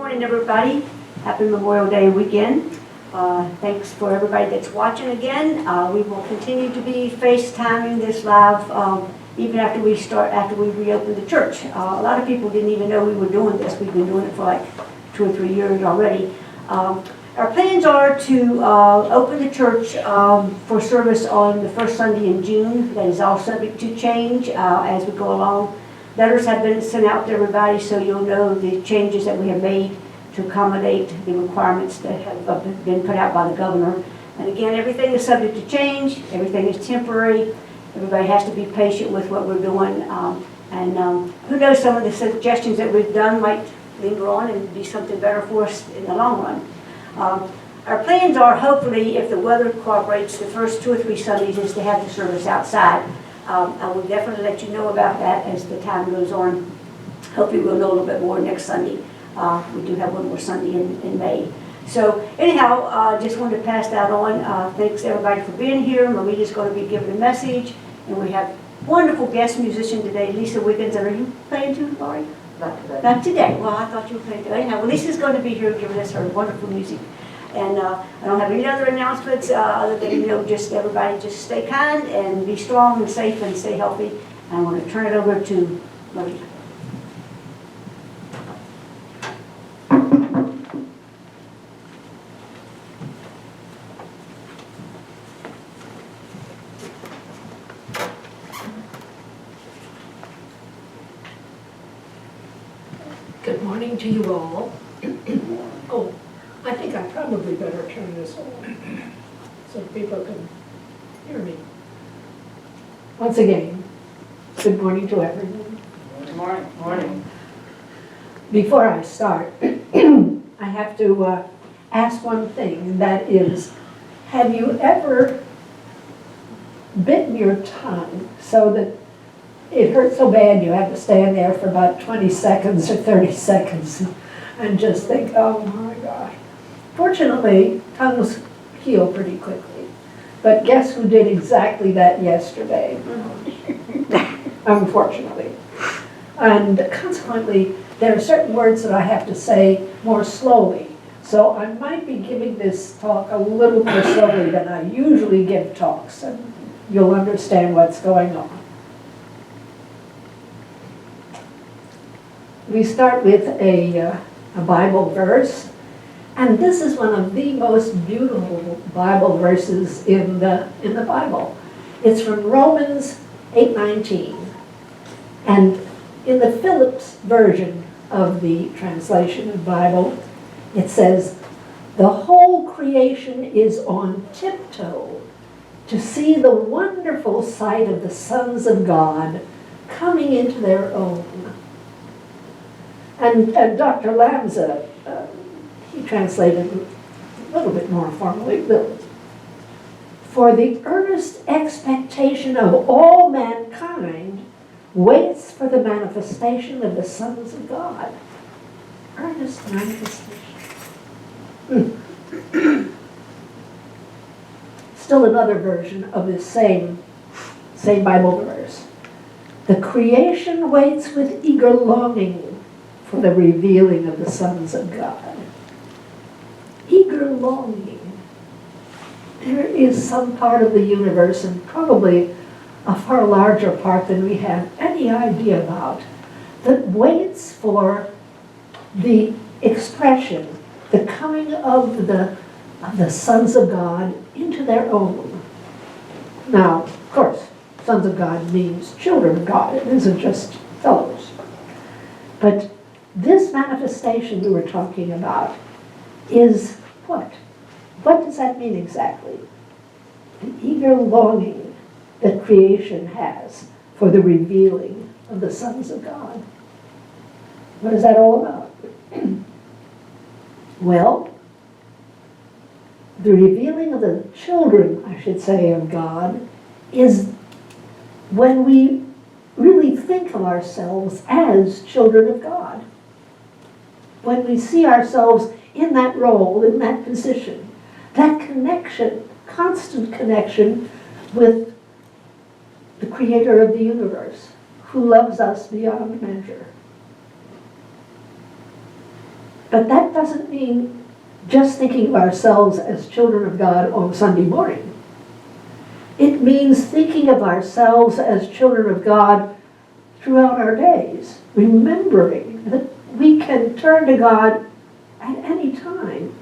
morning, everybody. Happy Memorial Day weekend. Thanks for everybody that's watching again. We will continue to be FaceTiming this live even after we reopen the church. A lot of people didn't even know we were doing this. We've been doing it for like 2 or 3 years already. Our plans are to open the church for service on the first Sunday in June. That is all subject to change as we go along. Letters have been sent out to everybody, so you'll know the changes that we have made to accommodate the requirements that have been put out by the governor. And again, everything is subject to change. Everything is temporary. Everybody has to be patient with what we're doing. Who knows, some of the suggestions that we've done might linger on and be something better for us in the long run. Our plans are, hopefully, if the weather cooperates, the first 2 or 3 Sundays is to have the service outside. I will definitely let you know about that as the time goes on. Hopefully we'll know a little bit more next Sunday. We do have one more Sunday in May. So anyhow, just wanted to pass that on. Thanks everybody for being here. Maurita's going to be giving a message. And we have wonderful guest musician today, Maurita Wiggins. Are you playing too, Laurie? Not today. Not today. Well, I thought you were playing today. Anyhow, Lisa's going to be here giving us her wonderful music. And I don't have any other announcements other than, just everybody just stay kind and be strong and safe and stay healthy. I want to turn it over to Maurita. Good morning to you all. Oh, I think I probably better turn this on so people can hear me. Once again, good morning to everyone. Good morning. Morning. Before I start, I have to ask one thing, and that is, have you ever bitten your tongue so that it hurt so bad you have to stand there for about 20 seconds or 30 seconds and just think, oh my gosh. Fortunately, tongues heal pretty quickly. But guess who did exactly that yesterday? Unfortunately. And consequently, there are certain words that I have to say more slowly. So I might be giving this talk a little more slowly than I usually give talks, and you'll understand what's going on. We start with a Bible verse, and this is one of the most beautiful Bible verses in the Bible. It's from Romans 8:19, and in the Phillips version of the translation of the Bible, it says, "The whole creation is on tiptoe to see the wonderful sight of the sons of God coming into their own." And Dr. Lamza, he translated a little bit more formally, "For the earnest expectation of all mankind waits for the manifestation of the sons of God." Earnest manifestation. Still another version of this same Bible verse. "The creation waits with eager longing for the revealing of the sons of God." Eager longing. There is some part of the universe, and probably a far larger part than we have any idea about, that waits for the expression, the coming of the sons of God into their own. Now, of course, sons of God means children of God. It isn't just fellows. But this manifestation we were talking about is what? What does that mean exactly? The eager longing that creation has for the revealing of the sons of God. What is that all about? Well, the revealing of the children, I should say, of God is when we really think of ourselves as children of God. When we see ourselves in that role, in that position, that connection, constant connection with the creator of the universe, who loves us beyond measure. But that doesn't mean just thinking of ourselves as children of God on Sunday morning. It means thinking of ourselves as children of God throughout our days, remembering that we can turn to God at any time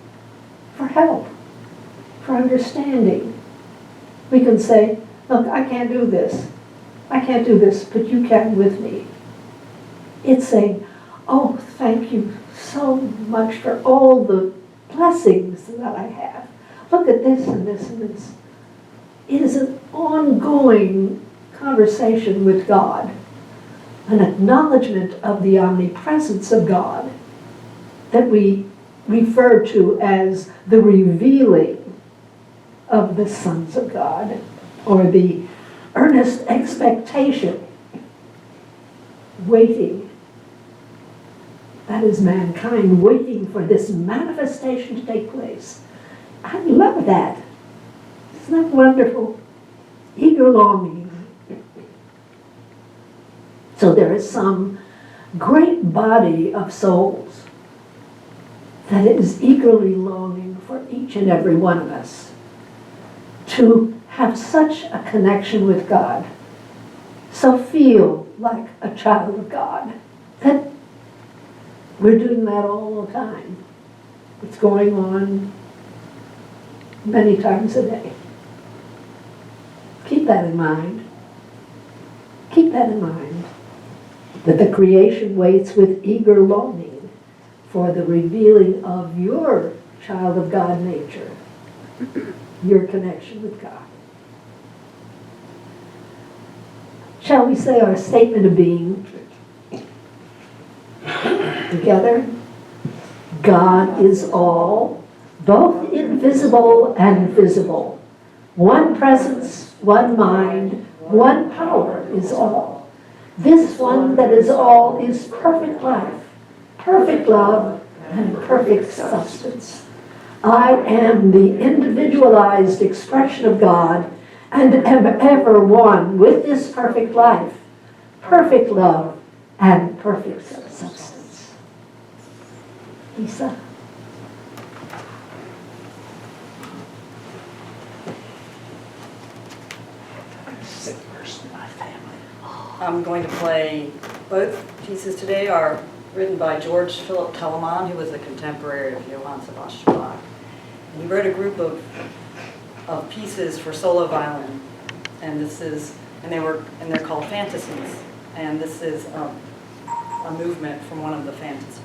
for help, for understanding. We can say, look, I can't do this. I can't do this, but you can with me. It's saying, oh, thank you so much for all the blessings that I have. Look at this and this and this. It is an ongoing conversation with God, an acknowledgement of the omnipresence of God that we refer to as the revealing of the sons of God, or the earnest expectation, waiting. That is mankind waiting for this manifestation to take place. I love that. Isn't that wonderful? Eager longing. So there is some great body of souls that is eagerly longing for each and every one of us to have such a connection with God, so feel like a child of God, that we're doing that all the time. It's going on many times a day. Keep that in mind. Keep that in mind, that the creation waits with eager longing for the revealing of your child of God nature, your connection with God. Shall we say our statement of being together? God is all, both invisible and visible. One presence, one mind, one power is all. This one that is all is perfect life, perfect love, and perfect substance. I am the individualized expression of God and am ever one with this perfect life, perfect love, and perfect substance. Lisa? I'm going to play, both pieces today are written by George Philip Telemann, who was a contemporary of Johann Sebastian Bach. And he wrote a group of pieces for solo violin, and they're called fantasies. And this is a movement from one of the fantasies.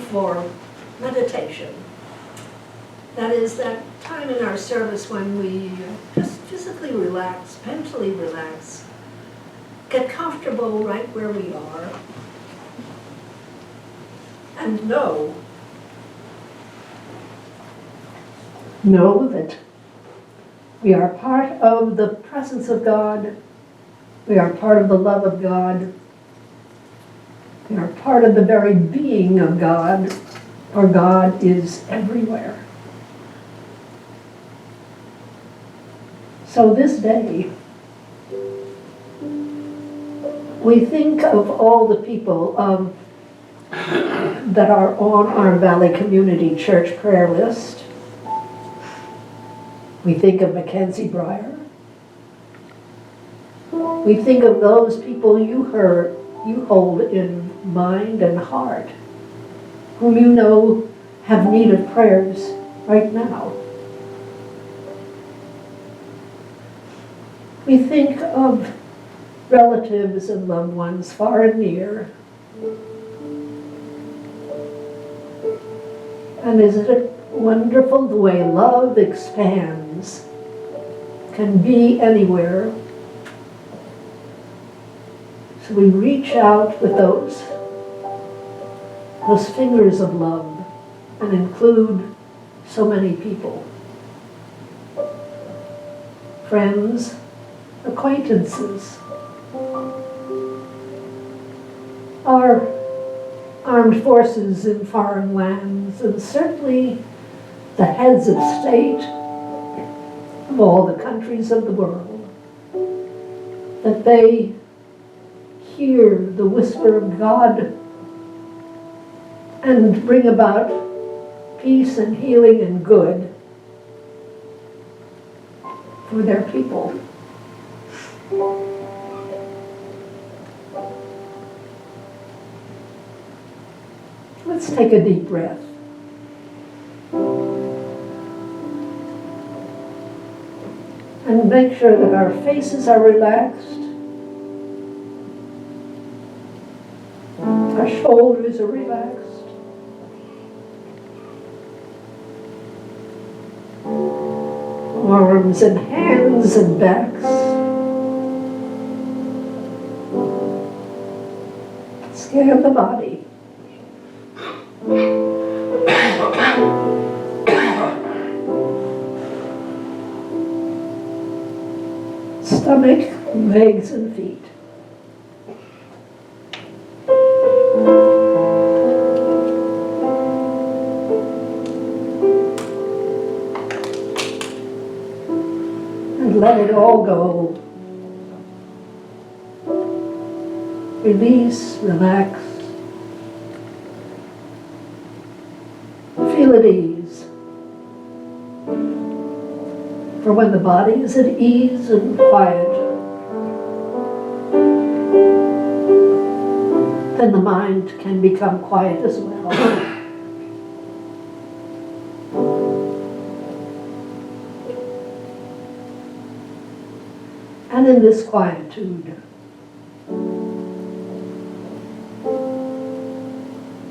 for meditation. That is that time in our service when we just physically relax, mentally relax, get comfortable right where we are, and know that we are part of the presence of God, we are part of the love of God, we are part of the very being of God, for God is everywhere. So this day, we think of all the people that are on our Valley Community Church prayer list. We think of Mackenzie Breyer. We think of those people you hold in mind and heart, whom you know have need of prayers right now. We think of relatives and loved ones far and near. And isn't it wonderful the way love expands, can be anywhere? So we reach out with those fingers of love and include so many people. Friends, acquaintances, our armed forces in foreign lands, and certainly the heads of state of all the countries of the world, that they hear the whisper of God and bring about peace and healing and good for their people. Let's take a deep breath. And make sure that our faces are relaxed. Our shoulders are relaxed. Arms and hands and backs. Scan the body. Stomach, legs, and feet. And let it all go. Release, relax. Feel at ease. For when the body is at ease and quiet, then the mind can become quiet as well. And in this quietude,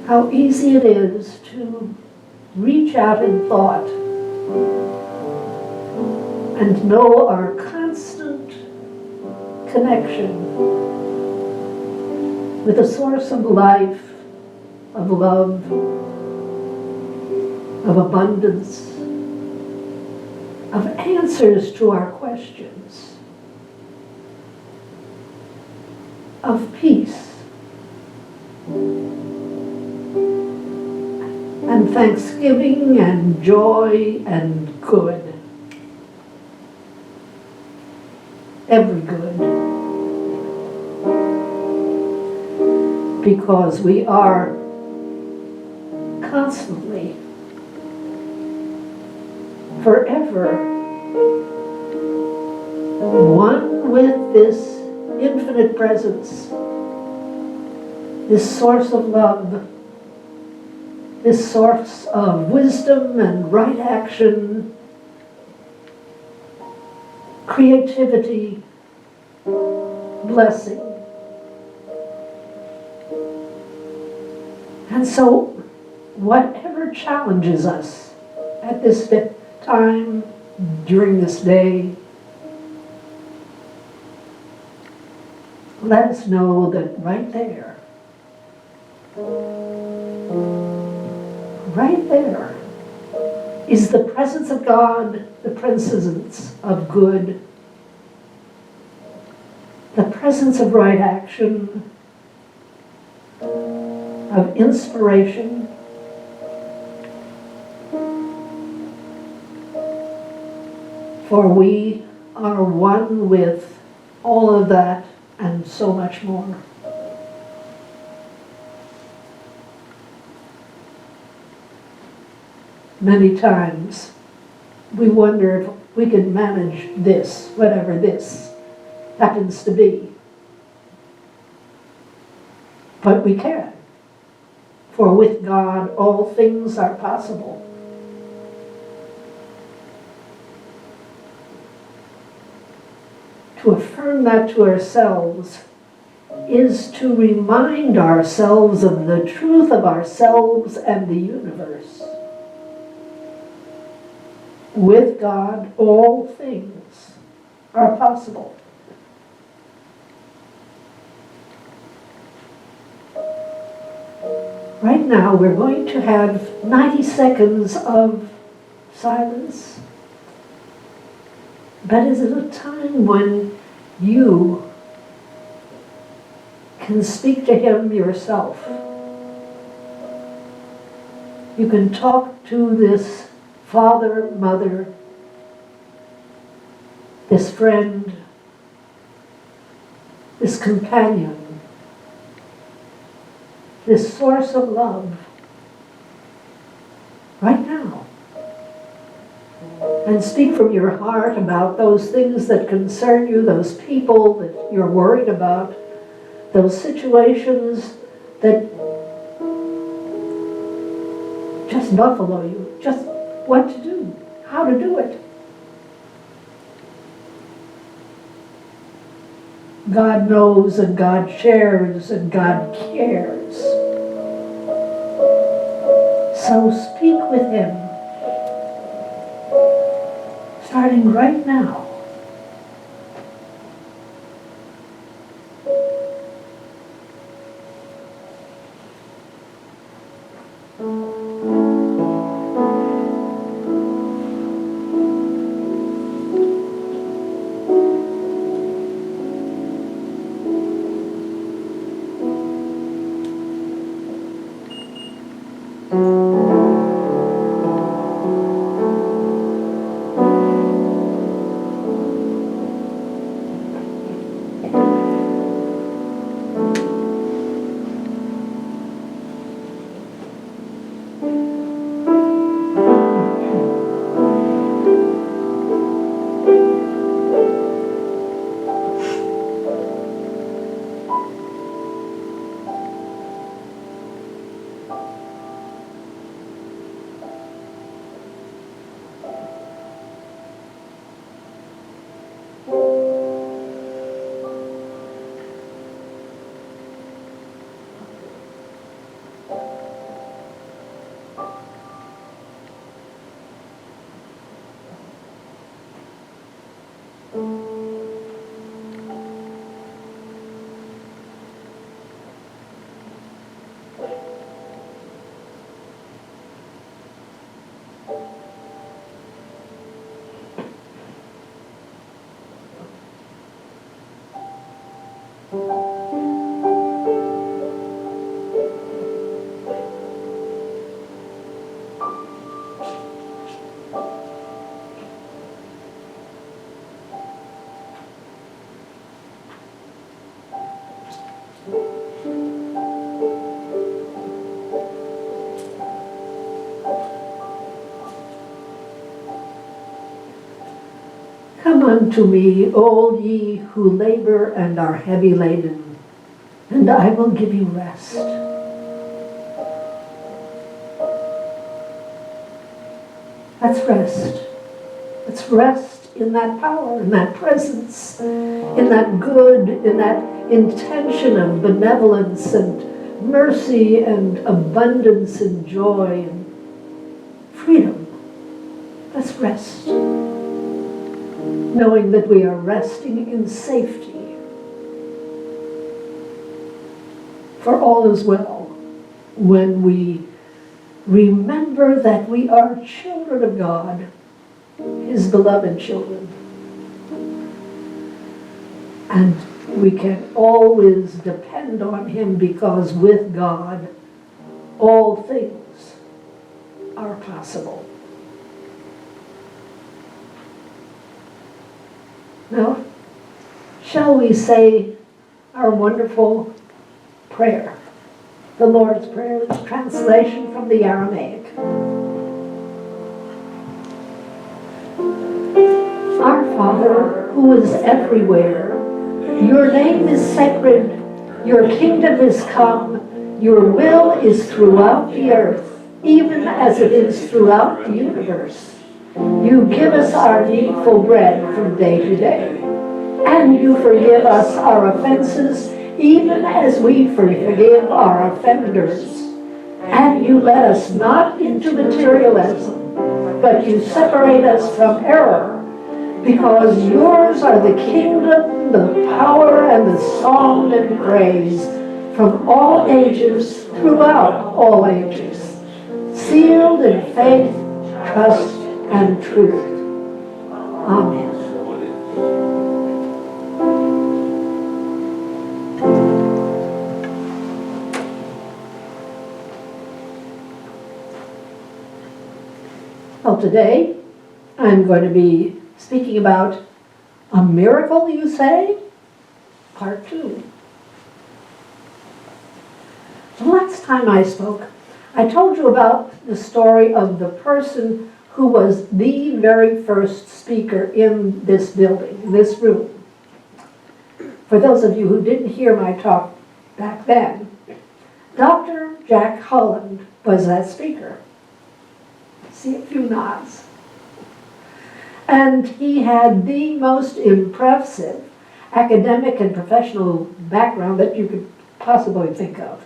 how easy it is to reach out in thought and know our constant connection with a source of life, of love, of abundance, of answers to our questions, of peace, and thanksgiving and joy and good. Every good. Because we are constantly, forever, one with this infinite presence, this source of love, this source of wisdom and right action, creativity, blessing. And so whatever challenges us at this time, during this day, let us know that right there, is the presence of God, the presence of good, the presence of right action, of inspiration. For we are one with all of that and so much more. Many times we wonder if we can manage this, whatever this happens to be. But we can. For with God all things are possible. To affirm that to ourselves is to remind ourselves of the truth of ourselves and the universe. With God, all things are possible. Right now, we're going to have 90 seconds of silence. But is it a time when you can speak to Him yourself? You can talk to this father, mother, this friend, this companion, this source of love, right now. And speak from your heart about those things that concern you, those people that you're worried about, those situations that just buffalo you, just what to do, how to do it. God knows and God shares and God cares. So speak with Him, starting right now. Come unto me, all ye who labor and are heavy laden, and I will give you rest. Let's rest. Let's rest in that power, in that presence, in that good, in that intention of benevolence and mercy and abundance and joy and freedom. Let's rest, knowing that we are resting in safety. For all is well when we remember that we are children of God, His beloved children. And we can always depend on Him, because with God, all things are possible. Now, shall we say our wonderful prayer, the Lord's Prayer, its translation from the Aramaic. Our Father, who is everywhere, your name is sacred, your kingdom is come, your will is throughout the earth, even as it is throughout the universe. You give us our needful bread from day to day, and you forgive us our offenses, even as we forgive our offenders. And you let us not into materialism, but you separate us from error, because yours are the kingdom, the power, and the song and praise from all ages, throughout all ages, sealed in faith, trust, and truth. Amen. Well, today I'm going to be speaking about a miracle, you say? Part 2. The last time I spoke, I told you about the story of the person who was the very first speaker in this building, in this room. For those of you who didn't hear my talk back then, Dr. Jack Holland was that speaker. See a few nods. And he had the most impressive academic and professional background that you could possibly think of.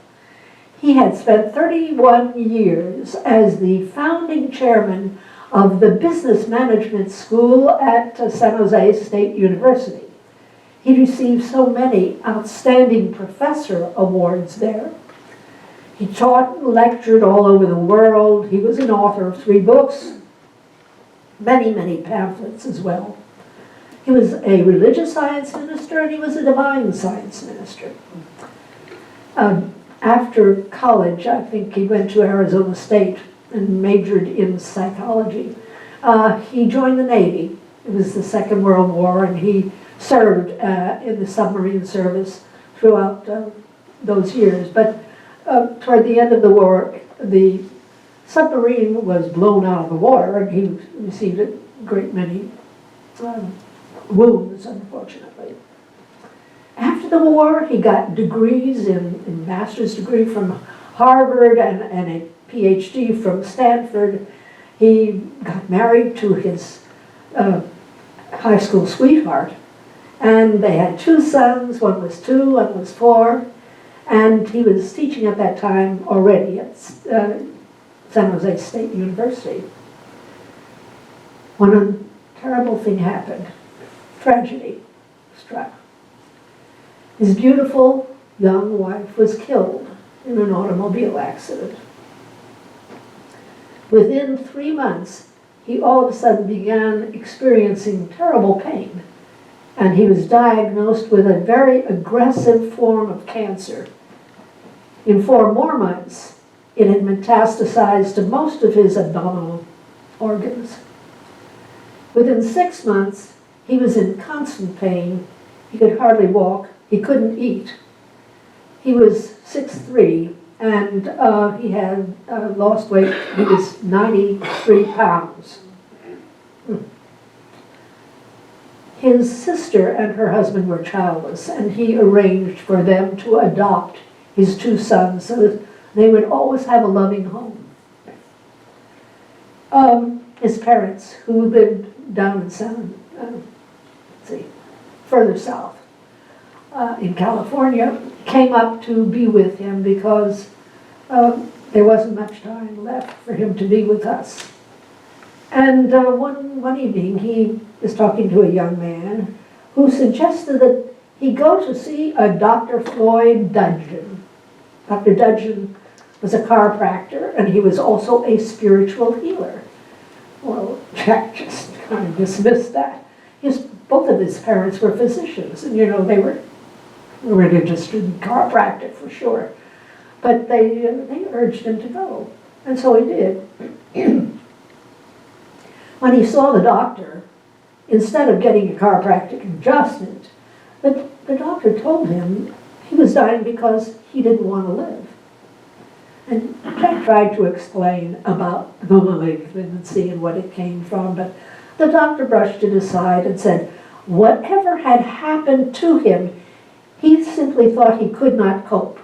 He had spent 31 years as the founding chairman of the Business Management School at San Jose State University. He received so many outstanding professor awards there. He taught and lectured all over the world. He was an author of 3 books, many, many pamphlets as well. He was a religious science minister, and he was a divine science minister. After college, I think he went to Arizona State and majored in psychology. He joined the Navy. It was the Second World War, and he served in the submarine service throughout those years. But toward the end of the war, the submarine was blown out of the water, and he received a great many wounds, unfortunately. After the war, he got degrees in master's degree from Harvard and a PhD from Stanford. He got married to his high school sweetheart, and they had 2 sons. One was 2, one was 4, and he was teaching at that time already at San Jose State University. When a terrible thing happened, tragedy struck. His beautiful young wife was killed in an automobile accident. Within 3 months, he all of a sudden began experiencing terrible pain, and he was diagnosed with a very aggressive form of cancer. In 4 more months, it had metastasized to most of his abdominal organs. Within 6 months, he was in constant pain. He could hardly walk. He couldn't eat. He was 6'3", and he had lost weight. He was 93 pounds. His sister and her husband were childless, and he arranged for them to adopt his 2 sons so that they would always have a loving home. His parents, who lived down in further south, in California, came up to be with him because there wasn't much time left for him to be with us. And one evening, he was talking to a young man who suggested that he go to see a Dr. Floyd Dudgeon. Dr. Dudgeon was a chiropractor, and he was also a spiritual healer. Well, Jack just kind of dismissed that. Both of his parents were physicians, and they were interested in chiropractic for sure. But they urged him to go, and so he did. When he saw the doctor, instead of getting a chiropractic adjustment, the doctor told him he was dying because he didn't want to live. And Jack tried to explain about the malignancy and what it came from, but the doctor brushed it aside and said, whatever had happened to him, he simply thought he could not cope.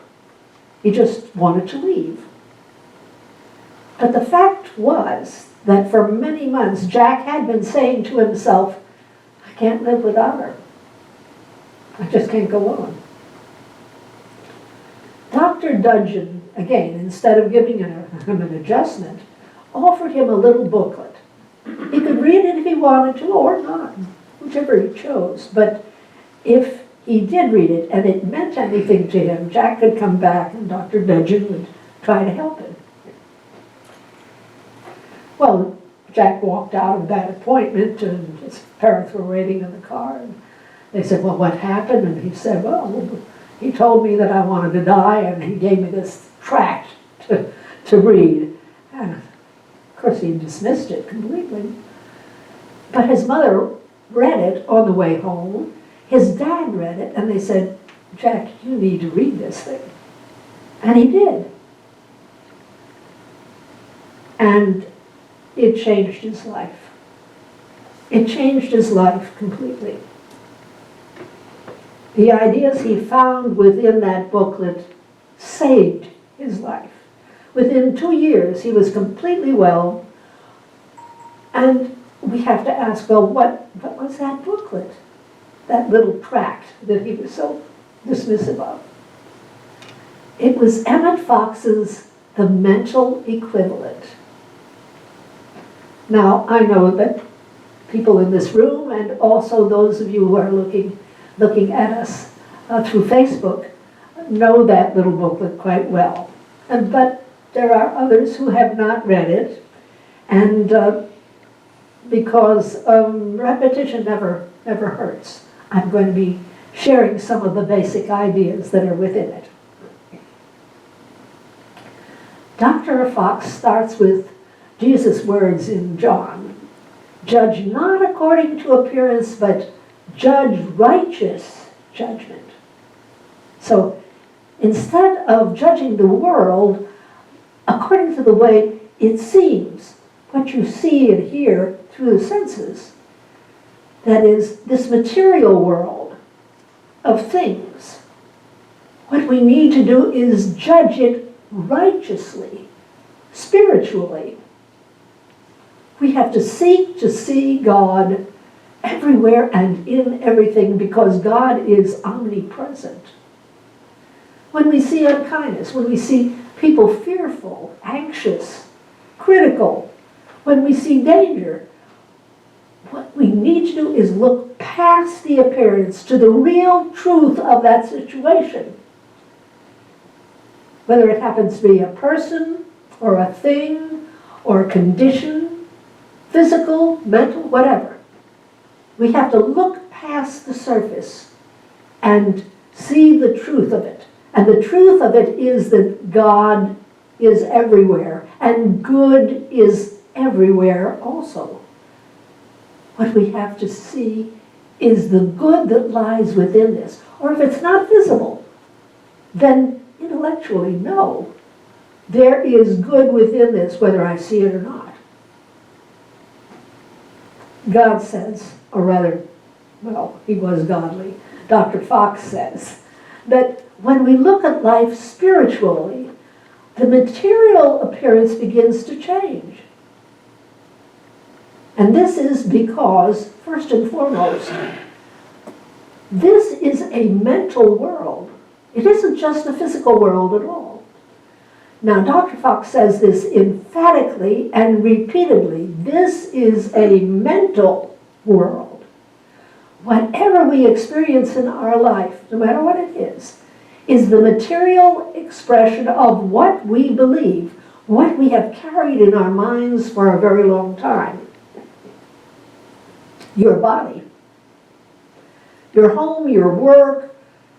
He just wanted to leave. But the fact was that for many months, Jack had been saying to himself, I can't live without her. I just can't go on. Dr. Dudgeon, again, instead of giving him an adjustment, offered him a little booklet. He could read it if he wanted to, or not, whichever he chose. But if he did read it, and it meant anything to him, Jack could come back and Dr. Dudgeon would try to help him. Well, Jack walked out of that appointment, and his parents were waiting in the car. And they said, well, what happened? And he said, well, he told me that I wanted to die, and he gave me this tract to read. And of course, he dismissed it completely. But his mother read it on the way home. His dad read it, and they said, Jack, you need to read this thing. And he did. And it changed his life. It changed his life completely. The ideas he found within that booklet saved his life. Within 2 years, he was completely well. And we have to ask, well, what was that booklet? That little tract that he was so dismissive of. It was Emmett Fox's The Mental Equivalent. Now, I know that people in this room, and also those of you who are looking at us through Facebook, know that little booklet quite well. But there are others who have not read it, and because repetition never hurts, I'm going to be sharing some of the basic ideas that are within it. Dr. Fox starts with Jesus' words in John. Judge not according to appearance, but judge righteous judgment. So instead of judging the world according to the way it seems, what you see and hear through the senses, that is, this material world of things, what we need to do is judge it righteously, spiritually. We have to seek to see God everywhere and in everything, because God is omnipresent. When we see unkindness, when we see people fearful, anxious, critical, when we see danger, what we need to do is look past the appearance to the real truth of that situation. Whether it happens to be a person, or a thing, or a condition, physical, mental, whatever. We have to look past the surface and see the truth of it. And the truth of it is that God is everywhere, and good is everywhere also. What we have to see is the good that lies within this. Or if it's not visible, then intellectually, no. There is good within this, whether I see it or not. God says, or rather, well, he was godly. Dr. Fox says that when we look at life spiritually, the material appearance begins to change. And this is because, first and foremost, This is a mental world. It isn't just a physical world at all. Now, Dr. Fox says this emphatically and repeatedly. This is a mental world. Whatever we experience in our life, no matter what it is the material expression of what we believe, what we have carried in our minds for a very long time. Your body, your home, your work,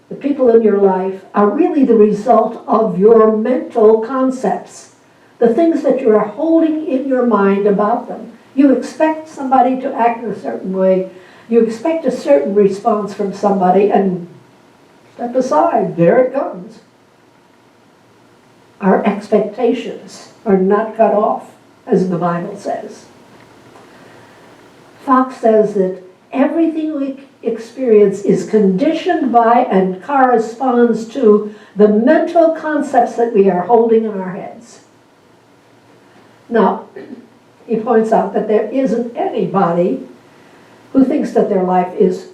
the people in your life are really the result of your mental concepts, the things that you are holding in your mind about them. You expect somebody to act in a certain way. You expect a certain response from somebody, and step aside, there it comes. Our expectations are not cut off, as the Bible says. Fox says that everything we experience is conditioned by and corresponds to the mental concepts that we are holding in our heads. Now, he points out that there isn't anybody who thinks that their life is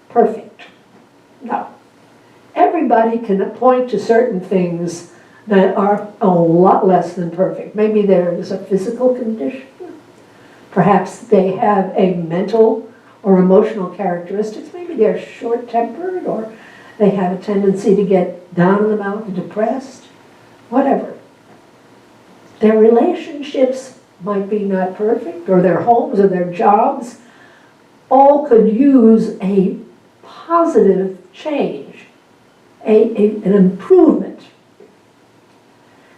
perfect. No. Everybody can point to certain things that are a lot less than perfect. Maybe there is a physical condition. Perhaps they have a mental or emotional characteristics. Maybe they're short-tempered, or they have a tendency to get down in the mouth and depressed. Whatever. Their relationships might be not perfect, or their homes or their jobs. All could use a positive change, an improvement.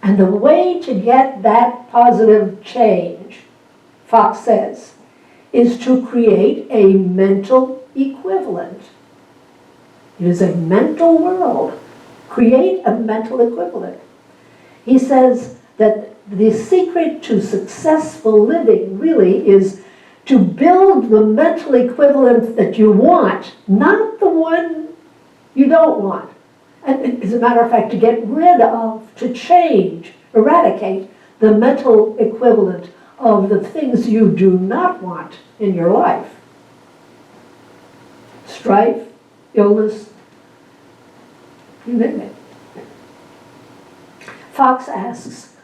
And the way to get that positive change, Fox says, is to create a mental equivalent. It is a mental world. Create a mental equivalent. He says that the secret to successful living really is to build the mental equivalent that you want, not the one you don't want. And as a matter of fact, to get rid of, to change, eradicate the mental equivalent of the things you do not want in your life. Strife, illness, you name it. Fox asks,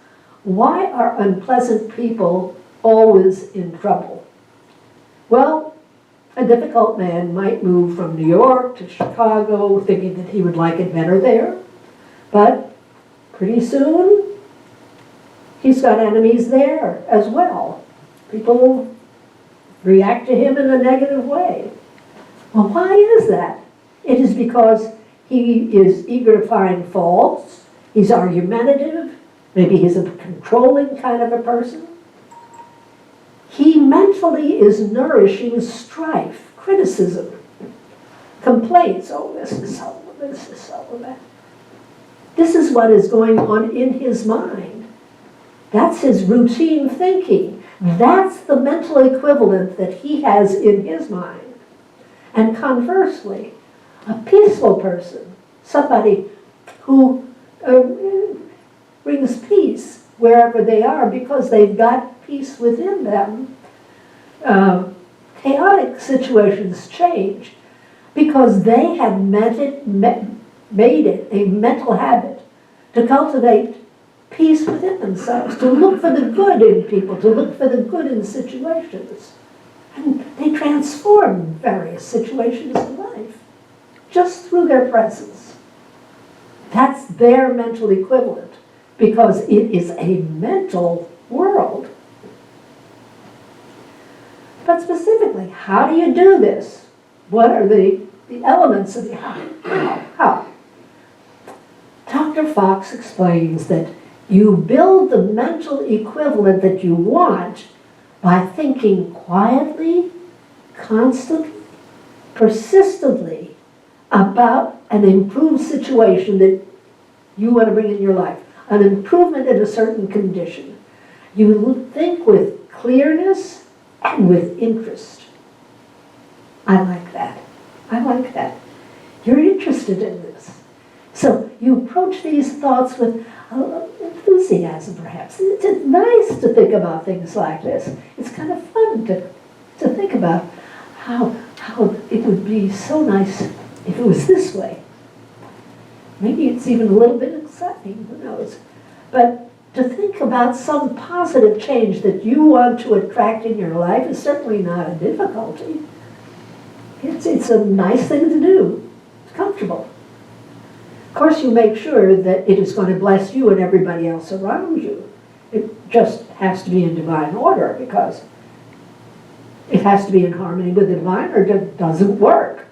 why are unpleasant people always in trouble? Well, a difficult man might move from New York to Chicago thinking that he would like it better there, but pretty soon he's got enemies there as well. People react to him in a negative way. Well, why is that? It is because he is eager to find faults, he's argumentative, maybe he's a controlling kind of a person. He mentally is nourishing strife, criticism, complaints. Oh, this is so, this is so, that. This is what is going on in his mind. That's his routine thinking. That's the mental equivalent that he has in his mind. And conversely, a peaceful person, somebody who brings peace wherever they are because they've got peace within them, chaotic situations change because they have made it a mental habit to cultivate peace within themselves, to look for the good in people, to look for the good in situations. And they transform various situations in life just through their presence. That's their mental equivalent because it is a mental world. But specifically, how do you do this? What are the elements of the how? Dr. Fox explains that you build the mental equivalent that you want by thinking quietly, constantly, persistently about an improved situation that you want to bring in your life, an improvement in a certain condition. You think with clearness and with interest. I like that. I like that. You're interested in this. So you approach these thoughts with enthusiasm, perhaps. It's nice to think about things like this. It's kind of fun to think about how it would be so nice if it was this way. Maybe it's even a little bit exciting, who knows? But to think about some positive change that you want to attract in your life is certainly not a difficulty. It's a nice thing to do. It's comfortable. Of course, you make sure that it is going to bless you and everybody else around you. It just has to be in divine order, because it has to be in harmony with the divine, or it doesn't work.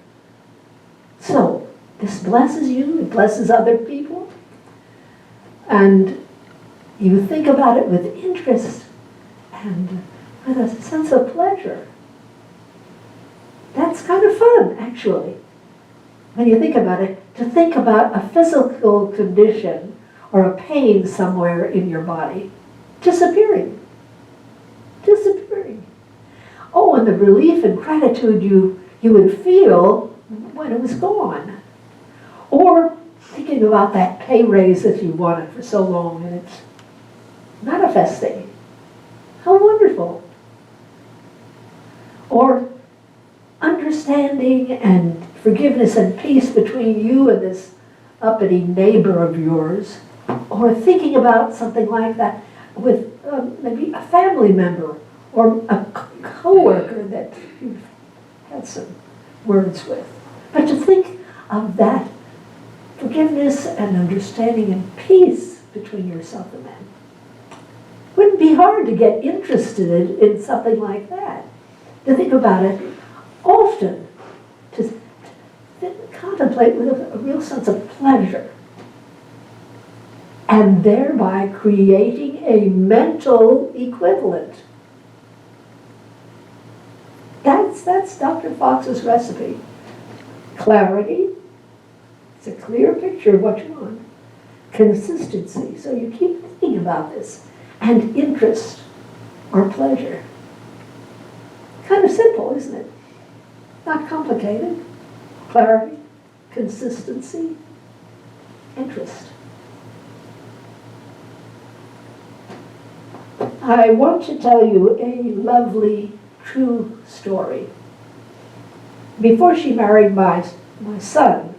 So, this blesses you, it blesses other people, and you think about it with interest and with a sense of pleasure. That's kind of fun, actually. When you think about it, to think about a physical condition or a pain somewhere in your body disappearing. Disappearing. Oh, and the relief and gratitude you would feel when it was gone. Or thinking about that pay raise that you wanted for so long and it's manifesting. How wonderful. Or understanding and forgiveness and peace between you and this uppity neighbor of yours. Or thinking about something like that with maybe a family member or a co-worker that you've had some words with. But to think of that forgiveness and understanding and peace between yourself and them. Wouldn't be hard to get interested in something like that. To think about it often. To contemplate with a real sense of pleasure. And thereby creating a mental equivalent. That's Dr. Fox's recipe. Clarity. It's a clear picture of what you want. Consistency. So you keep thinking about this. And interest or pleasure. Kind of simple, isn't it? Not complicated. Clarity, consistency, interest. I want to tell you a lovely, true story. Before she married my son,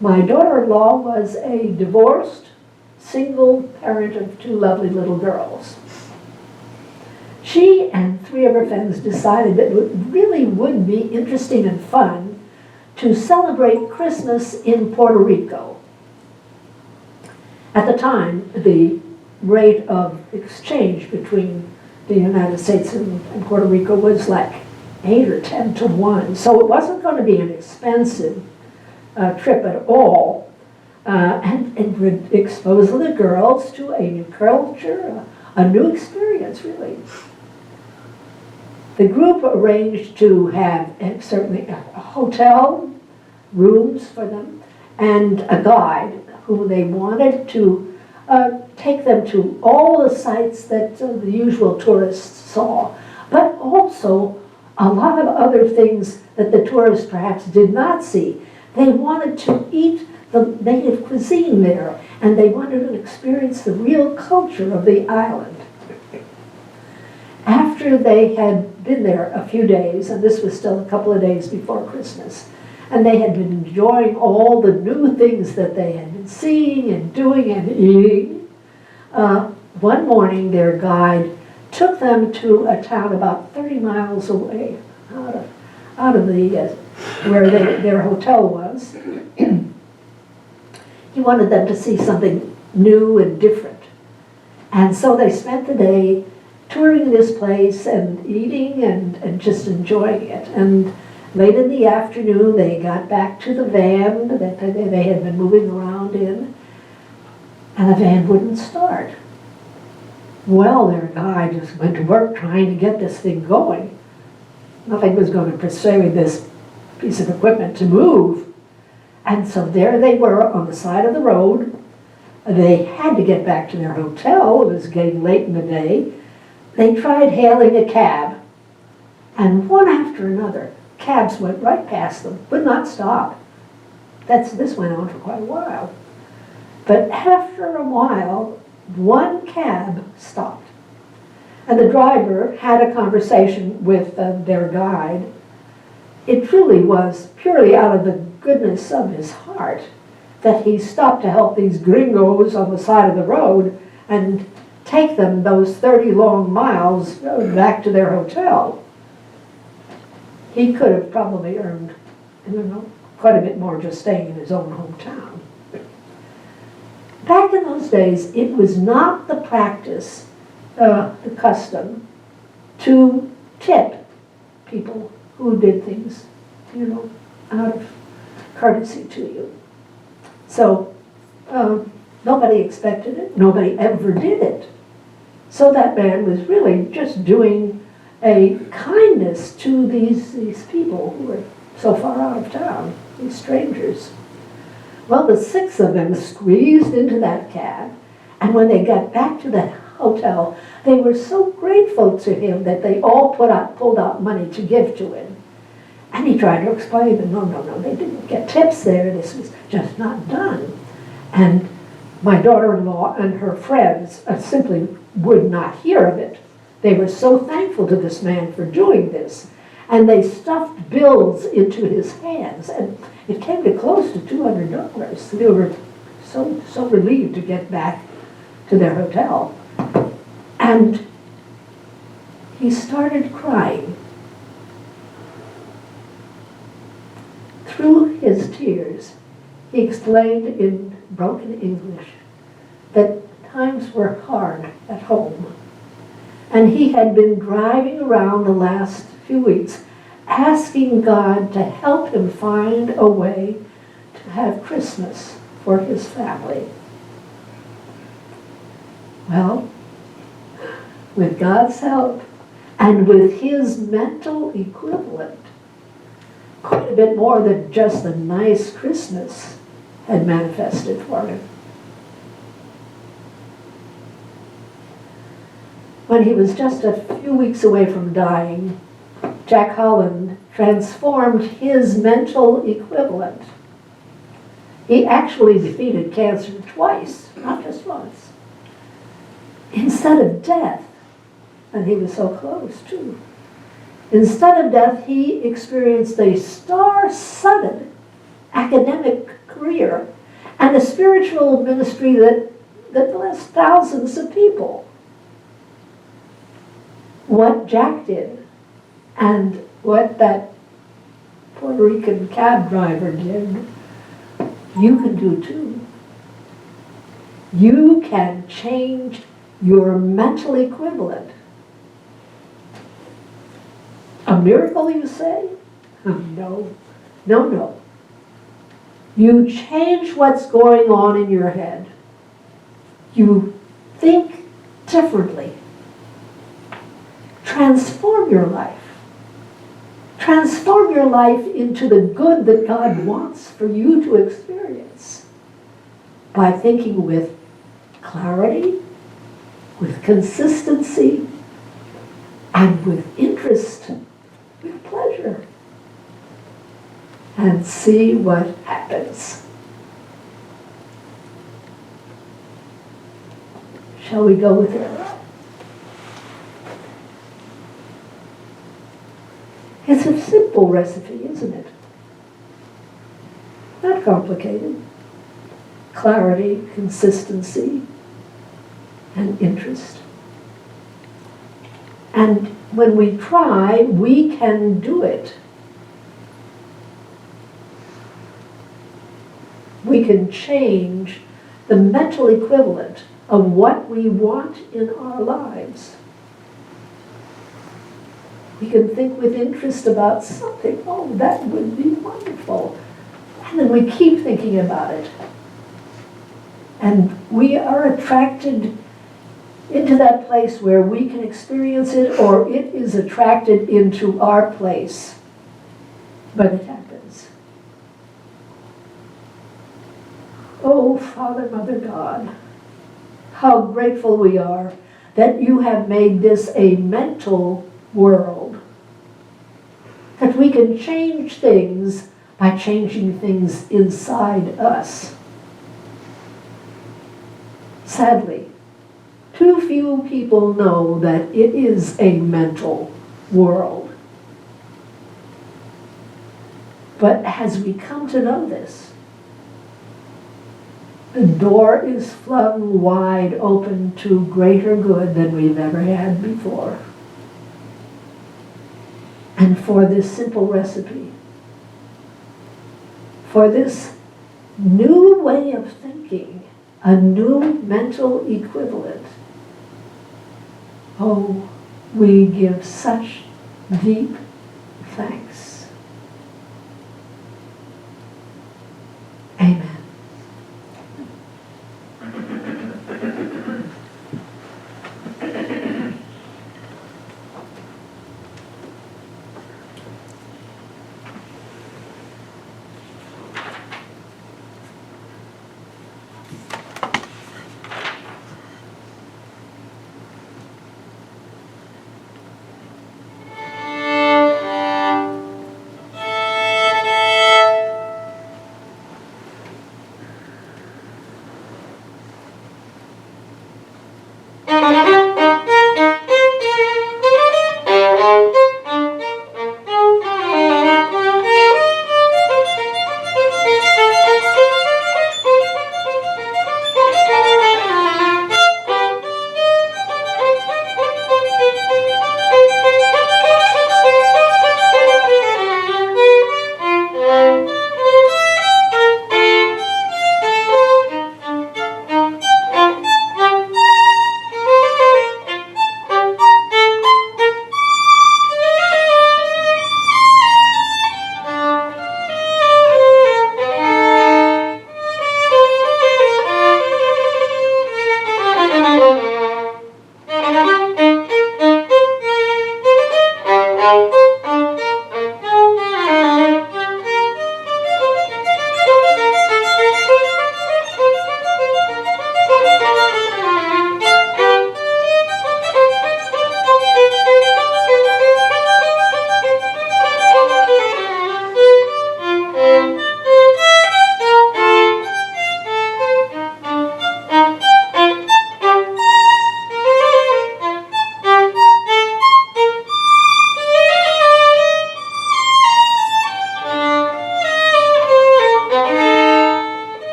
my daughter-in-law was a divorced, single parent of two lovely little girls. She and three of her friends decided that it really would be interesting and fun to celebrate Christmas in Puerto Rico. At the time, the rate of exchange between the United States and Puerto Rico was like 8 or 10 to 1. So it wasn't going to be an expensive trip at all. And it would expose the girls to a new culture, a new experience, really. The group arranged to have certainly a hotel, rooms for them, and a guide who they wanted to take them to all the sites that the usual tourists saw, but also a lot of other things that the tourists perhaps did not see. They wanted to eat the native cuisine there, and they wanted to experience the real culture of the island. After they had been there a few days, and this was still a couple of days before Christmas, and they had been enjoying all the new things that they had been seeing and doing and eating, one morning their guide took them to a town about 30 miles away out of the where their hotel was. He wanted them to see something new and different. And so they spent the day touring this place and eating and just enjoying it. And late in the afternoon, they got back to the van that they had been moving around in, and the van wouldn't start. Well, their guide just went to work trying to get this thing going. Nothing was going to persuade this piece of equipment to move. And so there they were on the side of the road. They had to get back to their hotel. It was getting late in the day. They tried hailing a cab, and one after another, cabs went right past them, would not stop. This went on for quite a while. But after a while, one cab stopped. And the driver had a conversation with their guide. It truly was purely out of the goodness of his heart that he stopped to help these gringos on the side of the road and take them those 30 long miles back to their hotel. He could have probably earned, quite a bit more just staying in his own hometown. Back in those days, it was not the practice, the custom, to tip people who did things, out of courtesy to you. So nobody expected it. Nobody ever did it. So that man was really just doing a kindness to these people who were so far out of town, these strangers. Well, the 6 of them squeezed into that cab, and when they got back to that hotel, they were so grateful to him that they all pulled out money to give to him. And he tried to explain that no, they didn't get tips there. This was just not done. And my daughter-in-law and her friends simply would not hear of it. They were so thankful to this man for doing this. And they stuffed bills into his hands. And it came to close to $200. They were so relieved to get back to their hotel. And he started crying. Through his tears, he explained in broken English that times were hard at home. And he had been driving around the last few weeks asking God to help him find a way to have Christmas for his family. Well, with God's help and with his mental equivalent, quite a bit more than just a nice Christmas had manifested for him. When he was just a few weeks away from dying, Jack Holland transformed his mental equivalent. He actually defeated cancer twice, not just once. Instead of death, and he was so close too, instead of death, he experienced a star-studded academic career and a spiritual ministry that blessed thousands of people. What Jack did and what that Puerto Rican cab driver did, you can do too. You can change your mental equivalent. A miracle, you say? No. You change what's going on in your head. You think differently. Transform your life. Transform your life into the good that God wants for you to experience by thinking with clarity, with consistency, and with interest, with pleasure. And see what happens. Shall we go with it? It's a simple recipe, isn't it? Not complicated. Clarity, consistency, and interest. And when we try, we can do it. We can change the mental equivalent of what we want in our lives. We can think with interest about something. Oh, that would be wonderful. And then we keep thinking about it. And we are attracted into that place where we can experience it, or it is attracted into our place. But it happens. Oh, Father, Mother God, how grateful we are that you have made this a mental world. That we can change things by changing things inside us. Sadly, too few people know that it is a mental world. But as we come to know this, the door is flung wide open to greater good than we've ever had before. And for this simple recipe, for this new way of thinking, a new mental equivalent, oh, we give such deep thanks. Amen.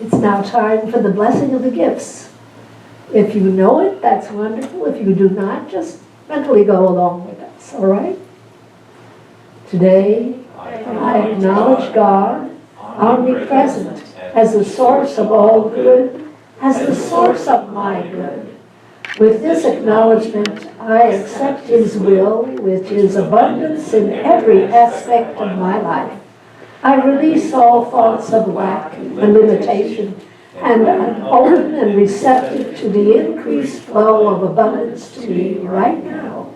It's now time for the blessing of the gifts. If you know it, that's wonderful. If you do not, just mentally go along with us, all right? Today, I acknowledge God, omnipresent, as the source of all good, as the source of my good. With this acknowledgement, I accept His will, which is abundance in every aspect of my life. I release all thoughts of lack and limitation, and am open and receptive to the increased flow of abundance to me right now.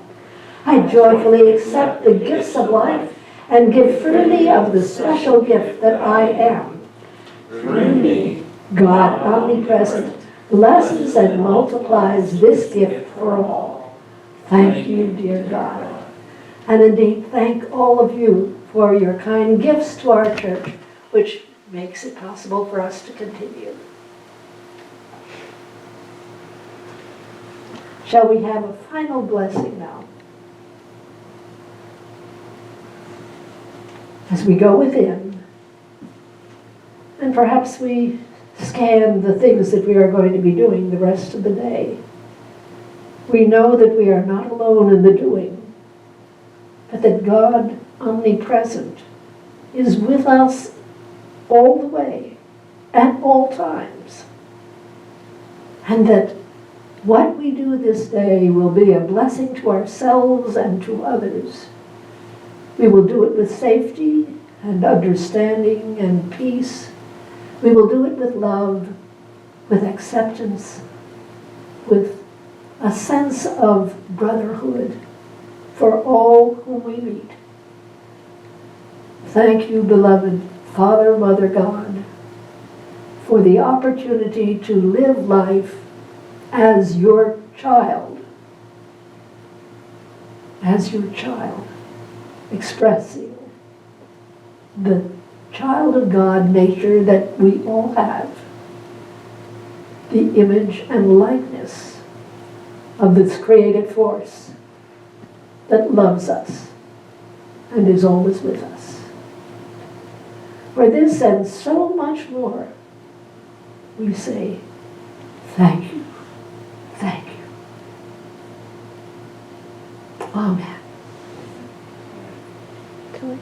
I joyfully accept the gifts of life and give freely of the special gift that I am. Through me, God omnipresent blesses and multiplies this gift for all. Thank you, dear God. And indeed, thank all of you for your kind gifts to our church, which makes it possible for us to continue. Shall we have a final blessing now? As we go within, and perhaps we scan the things that we are going to be doing the rest of the day. We know that we are not alone in the doing, but that God, omnipresent, is with us all the way, at all times. And that what we do this day will be a blessing to ourselves and to others. We will do it with safety and understanding and peace. We will do it with love, with acceptance, with a sense of brotherhood for all whom we meet. Thank you, beloved Father, Mother, God, for the opportunity to live life as your child, expressing the child of God nature that we all have, the image and likeness of this creative force that loves us and is always with us. For this and so much more, we say, thank you, thank you. Amen. Joyce.